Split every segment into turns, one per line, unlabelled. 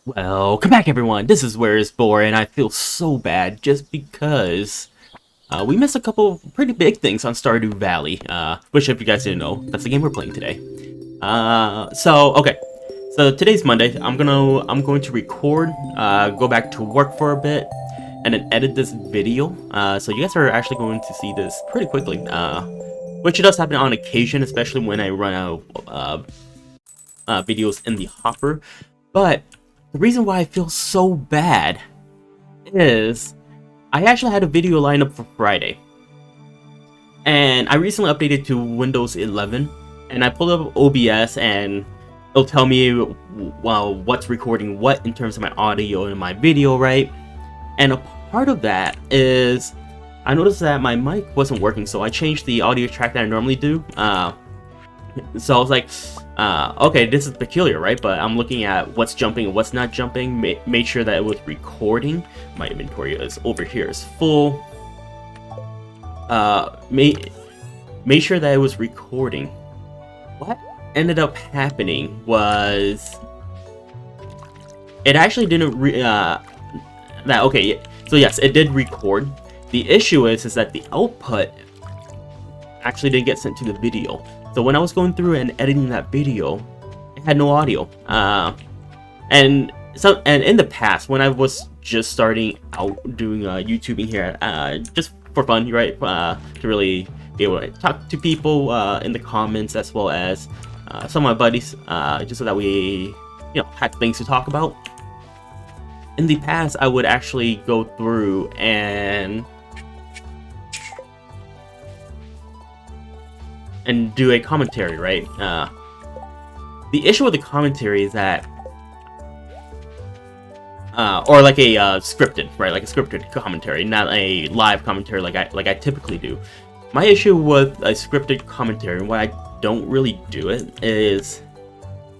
Welcome back, everyone. This is Where is Boar, and I feel so bad just because we missed a couple of pretty big things on Stardew Valley. Which, if you guys didn't know, that's the game we're playing today. Okay. So today's Monday. I'm going to record, go back to work for a bit, and then edit this video. So you guys are actually going to see this pretty quickly. Which it does happen on occasion, especially when I run out of videos in the hopper. But the reason why I feel so bad is I actually had a video lined up for Friday. And I recently updated to Windows 11, and I pulled up OBS and it'll tell me, well, what's recording what in terms of my audio and my video, right? And a part of that is I noticed that my mic wasn't working, so I changed the audio track that I normally do. So I was like, okay, this is peculiar, right? But I'm looking at what's jumping and what's not jumping. Made sure that it was recording. My inventory is over here is full. Made sure that it was recording. What ended up happening was it actually didn't so yes, it did record. The issue is that the output actually didn't get sent to the video. So when I was going through and editing that video, it had no audio. And in the past, when I was just starting out doing YouTubing here, just for fun, right? To really be able to talk to people in the comments, as well as some of my buddies, just so that we, had things to talk about. In the past, I would actually go through and do a commentary, right? The issue with the commentary is that, or like a scripted, right? Like a scripted commentary, not a live commentary like I typically do. My issue with a scripted commentary, and why I don't really do it, is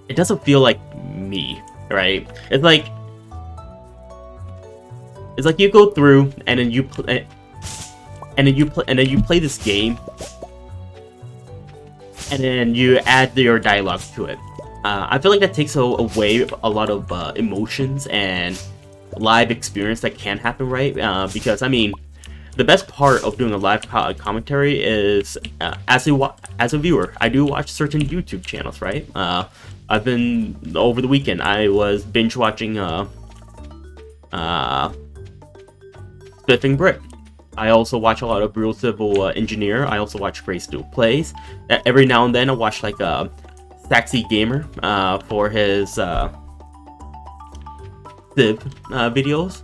it doesn't feel like me, right? It's like you go through and then you play this game, and then you add your dialogue to it. I feel like that takes away a lot of emotions and live experience that can happen, right? Because I mean, the best part of doing a live commentary is as a viewer, I do watch certain YouTube channels, right? I've been over the weekend. I was binge watching Spiffing Brick. I also watch a lot of Real Civil Engineer. I also watch Gray Steel Plays. Every now and then I watch like a Saxy Gamer for his Civ videos.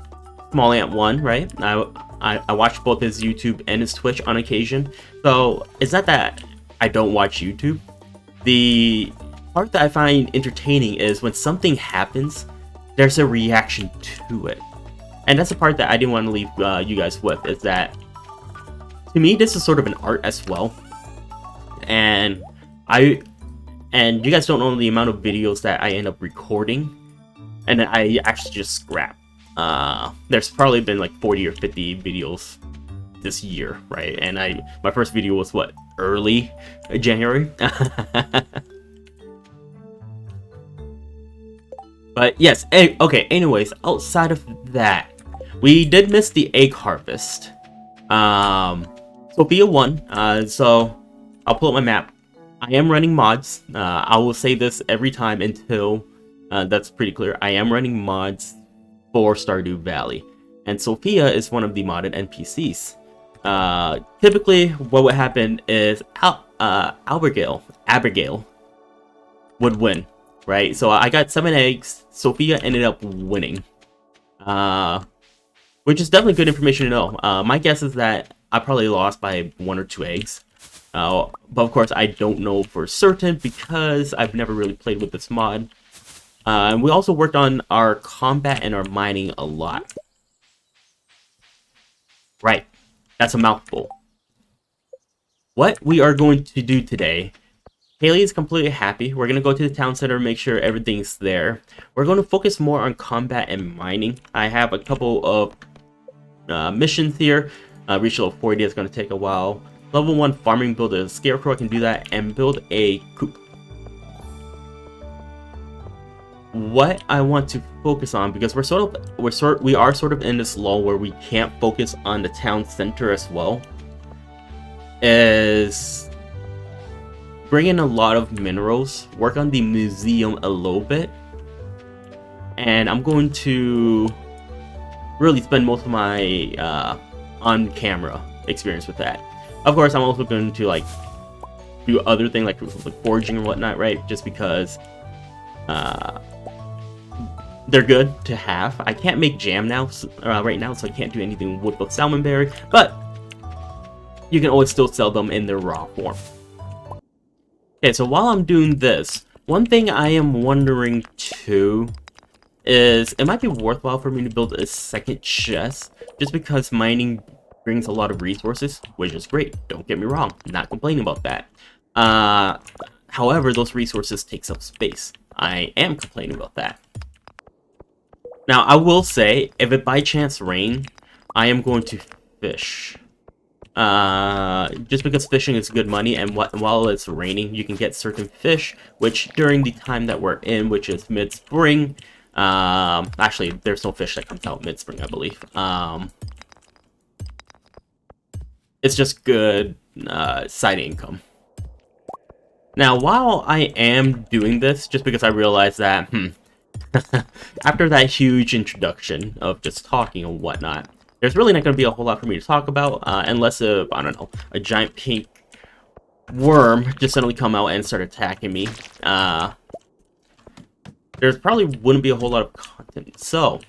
Small Ant 1, right? I watch both his YouTube and his Twitch on occasion. So it's not that I don't watch YouTube. The part that I find entertaining is when something happens, there's a reaction to it. And that's the part that I didn't want to leave you guys with, is that, to me, this is sort of an art as well. And you guys don't know the amount of videos that I end up recording, and then I actually just scrap. There's probably been like 40 or 50 videos this year, right? And my first video was, what, early January? But yes, okay, anyways, outside of that, we did miss the egg harvest. Sophia won, so I'll pull up my map. I am running mods. I will say this every time until that's pretty clear. I am running mods for Stardew Valley, and Sophia is one of the modded NPCs. Typically, what would happen is Abigail would win, right? So I got 7 eggs. Sophia ended up winning. Which is definitely good information to know. My guess is that I probably lost by 1 or 2 eggs. But of course, I don't know for certain because I've never really played with this mod. And we also worked on our combat and our mining a lot. Right, that's a mouthful. What we are going to do today, Haley is completely happy. We're going to go to the town center, make sure everything's there. We're going to focus more on combat and mining. I have a couple of missions here. Reach level 40 is going to take a while. Level 1 farming, build a scarecrow, I can do that, and build a coop. what I want to focus on, because we are sort of in this lull where we can't focus on the town center as well, is bring in a lot of minerals, work on the museum a little bit, and I'm going to really spend most of my on-camera experience with that. Of course, I'm also going to like do other things like foraging and whatnot, right? Just because they're good to have. I can't make jam now right now, so I can't do anything with the salmonberry, but you can always still sell them in their raw form. Okay, so while I'm doing this, one thing I am wondering too is it might be worthwhile for me to build a second chest, just because mining brings a lot of resources, which is great. Don't get me wrong, not complaining about that. However, those resources take up space. I am complaining about that. Now, I will say, if it by chance rains, I am going to fish. Just because fishing is good money, and while it's raining, you can get certain fish, which during the time that we're in, which is mid-spring, actually, there's no fish that comes out mid-spring, I believe. It's just good side income. Now, while I am doing this, just because I realized that, after that huge introduction of just talking and whatnot, there's really not going to be a whole lot for me to talk about, unless I don't know, a giant pink worm just suddenly come out and start attacking me. There's probably wouldn't be a whole lot of content. So,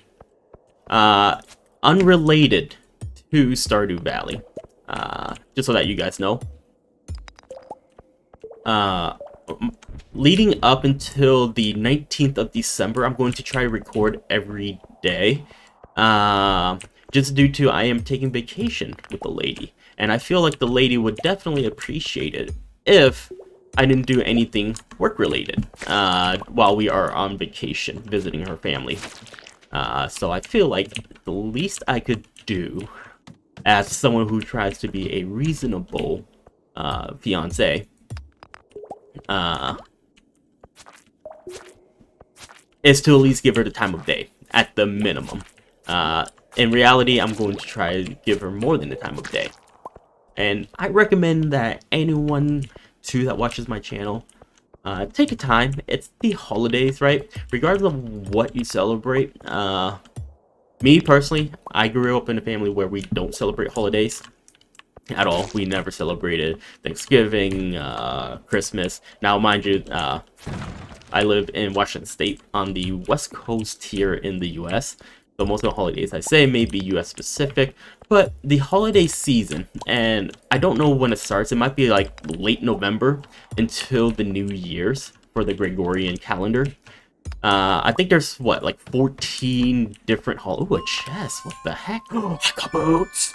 unrelated to Stardew Valley, just so that you guys know. Leading up until the 19th of December, I'm going to try to record every day. Just due to I am taking vacation with the lady. And I feel like the lady would definitely appreciate it if I didn't do anything work-related while we are on vacation visiting her family. So I feel like the least I could do as someone who tries to be a reasonable fiance is to at least give her the time of day, at the minimum. In reality, I'm going to try to give her more than the time of day. And I recommend that anyone, too, that watches my channel, take a time. It's the holidays, right? Regardless of what you celebrate. Me, personally, I grew up in a family where we don't celebrate holidays at all. We never celebrated Thanksgiving, Christmas. Now, mind you, I live in Washington State on the West Coast here in the US. So most of the holidays I say may be US specific, but the holiday season, and I don't know when it starts, it might be like late November until the New Year's for the Gregorian calendar. I think there's what, like 14 different Ooh, a chest, what the heck? Oh, I got boots.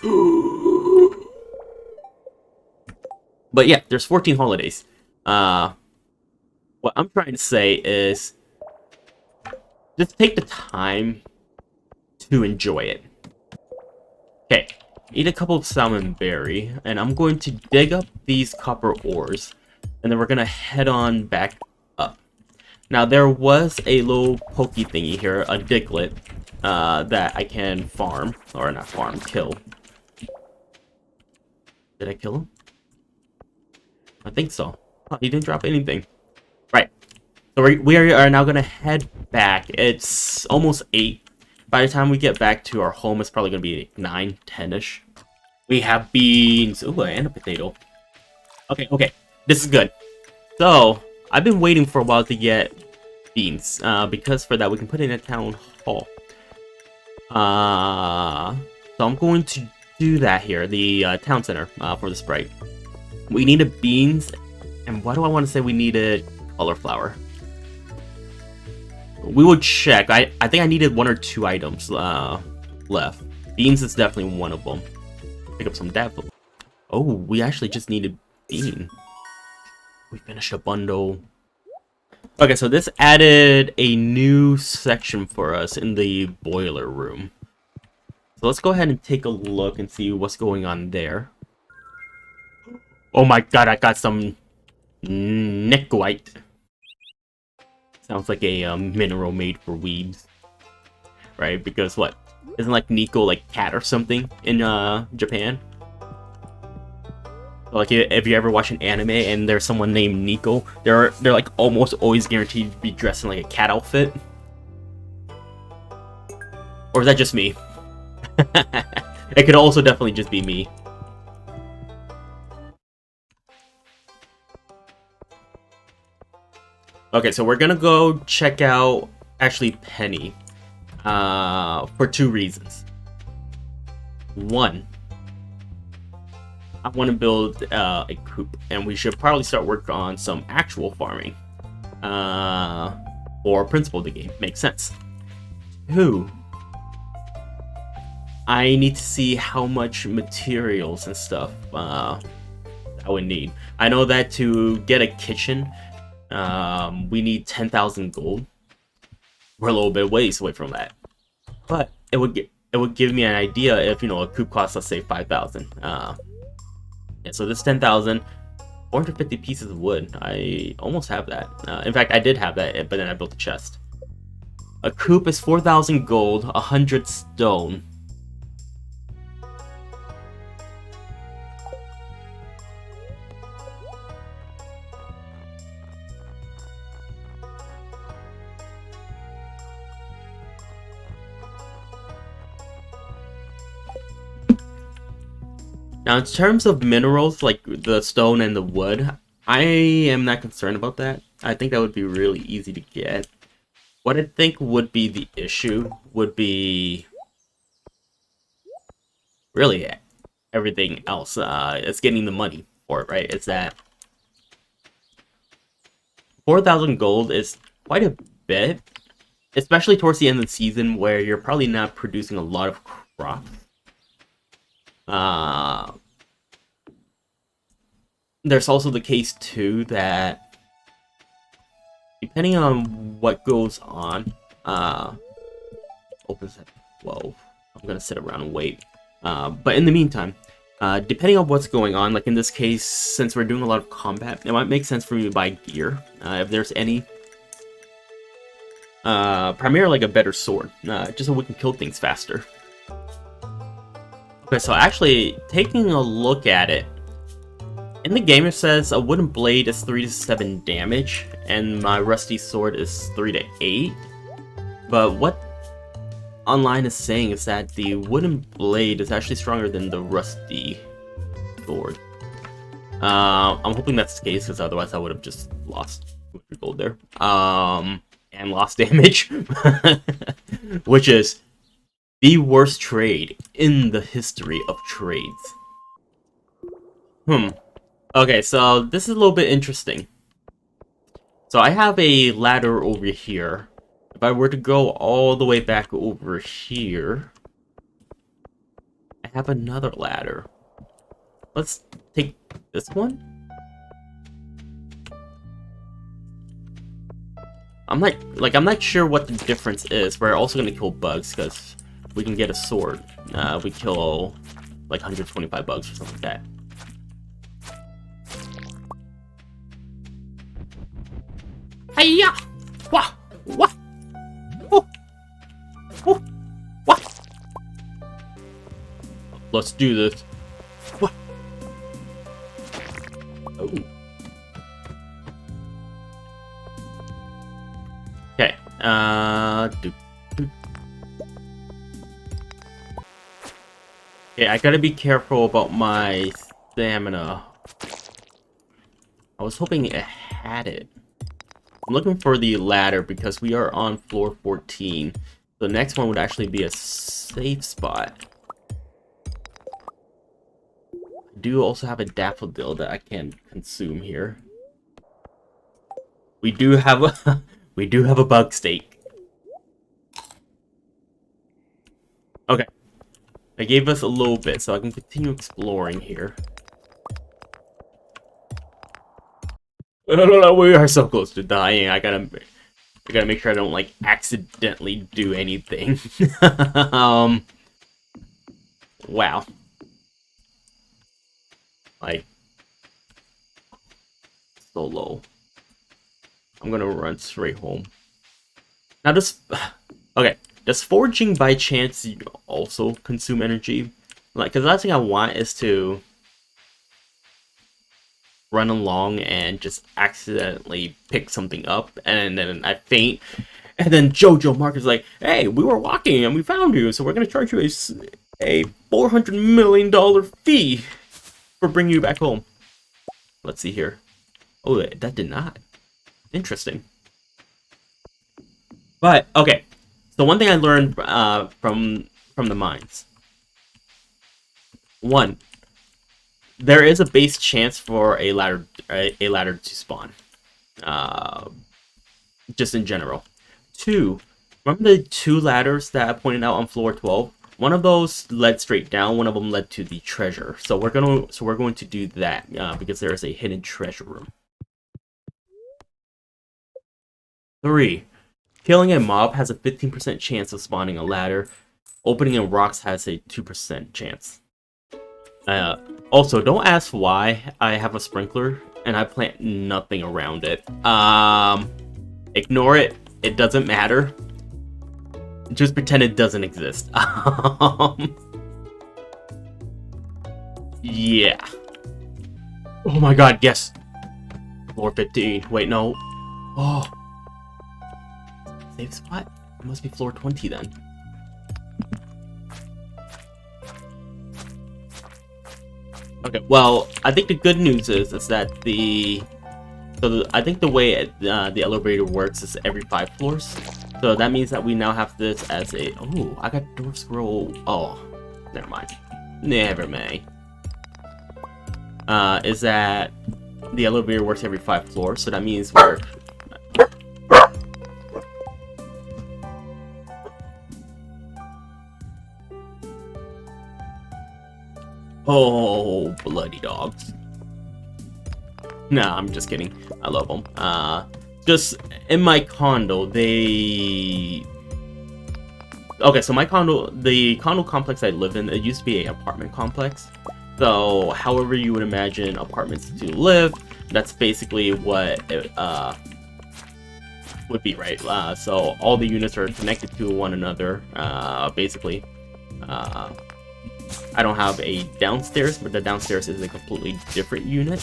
But yeah, there's 14 holidays. What I'm trying to say is just take the time to enjoy it. Okay, eat a couple of salmonberry, and I'm going to dig up these copper ores, and then we're gonna head on back up. Now, there was a little pokey thingy here, a diglet, that I can farm, or not farm, kill. Did I kill him? I think so. Oh, he didn't drop anything. Right. So we are now gonna head back. It's almost 8. By the time we get back to our home, it's probably going to be 9, 10-ish. We have beans. Ooh, and a potato. Okay. This is good. So, I've been waiting for a while to get beans. Because for that, we can put in a town hall. So I'm going to do that here. The town center for the sprite. We needed beans. And why do I want to say we needed cauliflower? We will check. I think I needed 1 or 2 items left. Beans is definitely one of them. Pick up some daffodil. Oh, we actually just needed bean. We finished a bundle. Okay, so this added a new section for us in the boiler room. So let's go ahead and take a look and see what's going on there. Oh my god, I got some nick white. Sounds like a mineral made for weebs, right? Because what? Isn't like Nico like cat or something in Japan? Like if you ever watch an anime and there's someone named Nico, they're like almost always guaranteed to be dressed in like a cat outfit. Or is that just me? It could also definitely just be me. Okay, so we're gonna go check out actually Penny for two reasons. One, I want to build a coop, and we should probably start work on some actual farming or principle of the game. Makes sense. Two, I need to see how much materials and stuff I would need. I know that to get a kitchen, we need 10,000 gold. We're a little bit ways away from that, but it would give me an idea if a coop costs, let's say 5,000. Yeah, so this 10,000, 450 pieces of wood. I almost have that. In fact, I did have that, but then I built a chest. A coop is 4,000 gold, 100 stone. Now, in terms of minerals, like the stone and the wood, I am not concerned about that. I think that would be really easy to get. What I think would be the issue would be really everything else. It's getting the money for it, right? It's that 4,000 gold is quite a bit, especially towards the end of the season where you're probably not producing a lot of crops. There's also the case too that depending on what goes on, opens at 12. I'm gonna sit around and wait. But in the meantime, depending on what's going on, like in this case, since we're doing a lot of combat, it might make sense for me to buy gear, if there's any. Primarily like a better sword, just so we can kill things faster. Okay, so actually, taking a look at it, in the game it says a wooden blade is 3 to 7 damage, and my rusty sword is 3 to 8. But what online is saying is that the wooden blade is actually stronger than the rusty sword. I'm hoping that's the case, because otherwise I would have just lost 200 gold there. And lost damage. Which is the worst trade in the history of trades. Okay, so this is a little bit interesting. So I have a ladder over here. If I were to go all the way back over here, I have another ladder. Let's take this one. I'm not sure what the difference is. We're also gonna kill bugs because we can get a sword. We kill like 125 bugs or something like that. Hiya! Wah! Wah! Woo! Woo! Wah! Let's do this. Wah! Oh. Okay. Okay, I gotta be careful about my stamina. I was hoping it had it. I'm looking for the ladder because we are on floor 14. The next one would actually be a safe spot. I do also have a daffodil that I can consume here. We do have a we do have a bug steak. Okay. I gave us a little bit so I can continue exploring here. We are so close to dying. I gotta make sure I don't like accidentally do anything. Wow. Like so low. I'm gonna run straight home. Now does okay, does foraging by chance also consume energy? Like, because the last thing I want is to run along and just accidentally pick something up, and then I faint, and then Jojo Mark is like, "Hey, we were walking and we found you, so we're gonna charge you a $400 million fee for bringing you back home." Let's see here. Oh, that did not. Interesting. But okay, so one thing I learned from the mines. One, there is a base chance for a ladder to spawn. Uh, just in general. Two, remember the two ladders that I pointed out on floor 12? One of those led straight down. One of them led to the treasure. So we're going to do that because there is a hidden treasure room. 3, killing a mob has a 15% chance of spawning a ladder. Opening in rocks has a 2% chance. Also, don't ask why I have a sprinkler and I plant nothing around it. Ignore it. It doesn't matter. Just pretend it doesn't exist. Yeah. Oh my god, yes. Floor 15. Wait, no. Oh. Save spot? It must be floor 20 then. Okay, well, I think the good news is that I think the way the elevator works is every 5 floors. So that means that we now have this as a... Oh, I got dwarf scroll. Oh, never mind. Never mind. Is that the elevator works every 5 floors, so that means we're... Oh, bloody dogs. Nah, I'm just kidding. I love them. Just in my condo, they... Okay, so my condo, the condo complex I live in, it used to be an apartment complex. So, however you would imagine apartments to live, that's basically what it would be, right? So, all the units are connected to one another, basically. I don't have a downstairs, but the downstairs is a completely different unit.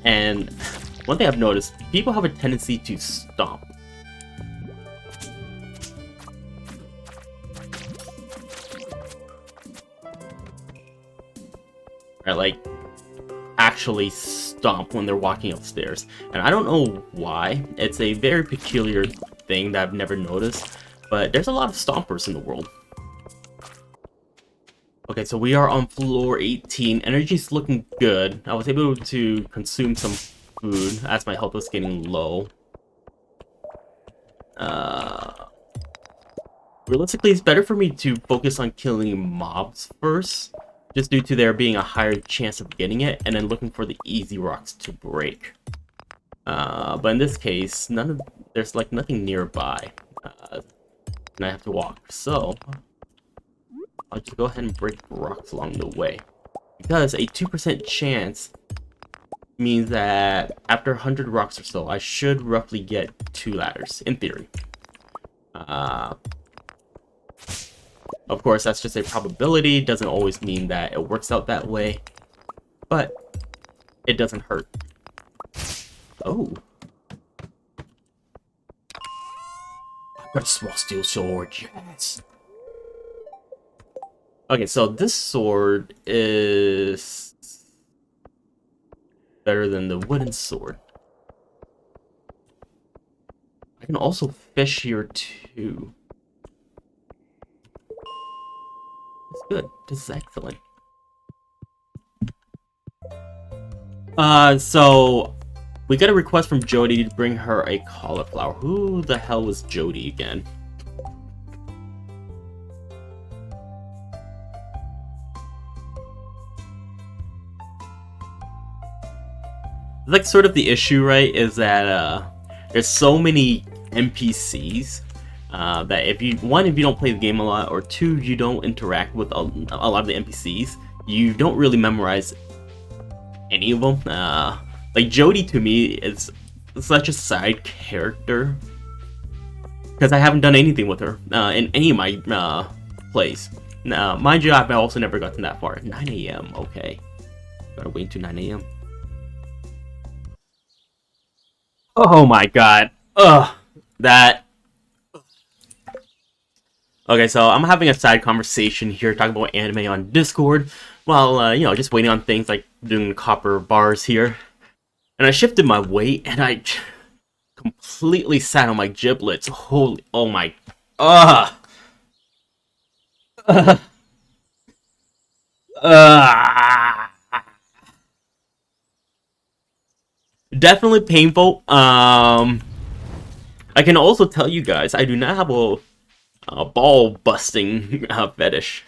And one thing I've noticed, people have a tendency to stomp. Right, like, actually stomp when they're walking upstairs. And I don't know why. It's a very peculiar thing that I've never noticed, but there's a lot of stompers in the world. Okay, so we are on floor 18. Energy's looking good. I was able to consume some food as my health was getting low. Realistically, it's better for me to focus on killing mobs first, just due to there being a higher chance of getting it, and then looking for the easy rocks to break. But in this case, there's like nothing nearby, and I have to walk. So I'll just go ahead and break rocks along the way, because a 2% chance means that after 100 rocks or so, I should roughly get 2 ladders, in theory. Of course, that's just a probability. Doesn't always mean that it works out that way, but it doesn't hurt. Oh. I've got a small steel sword, yes. Okay, so this sword is better than the wooden sword. I can also fish here too. That's good. This is excellent. So we got a request from Jody to bring her a cauliflower. Who the hell was Jody again? Like, sort of the issue, right, is that there's so many NPCs that if you don't play the game a lot, or 2, you don't interact with a lot of the NPCs, you don't really memorize any of them. Like, Jody to me is such a side character because I haven't done anything with her in any of my plays. Now, mind you, I've also never gotten that far. 9 a.m. Okay, gotta wait until 9 a.m. Oh my god. Ugh. That. Okay, so I'm having a side conversation here talking about anime on Discord while, you know, just waiting on things like doing copper bars here. And I shifted my weight and I completely sat on my giblets. Holy. Oh my. Ugh. Ugh. Ugh. Definitely painful. I can also tell you guys, I do not have a ball busting fetish.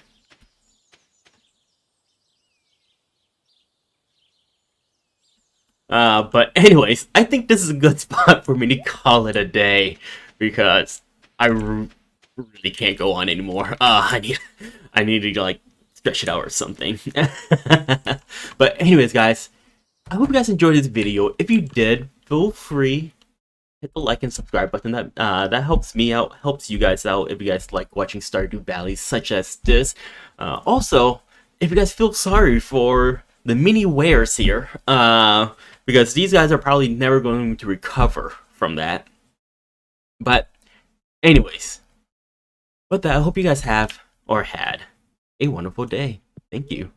But anyways, I think this is a good spot for me to call it a day because really can't go on anymore. I need to like stretch it out or something. But anyways, guys, I hope you guys enjoyed this video. If you did, feel free hit the like and subscribe button. That helps me out, helps you guys out if you guys like watching Stardew Valley such as this. Also, if you guys feel sorry for the mini wares here, because these guys are probably never going to recover from that. But anyways, with that, I hope you guys have or had a wonderful day. Thank you.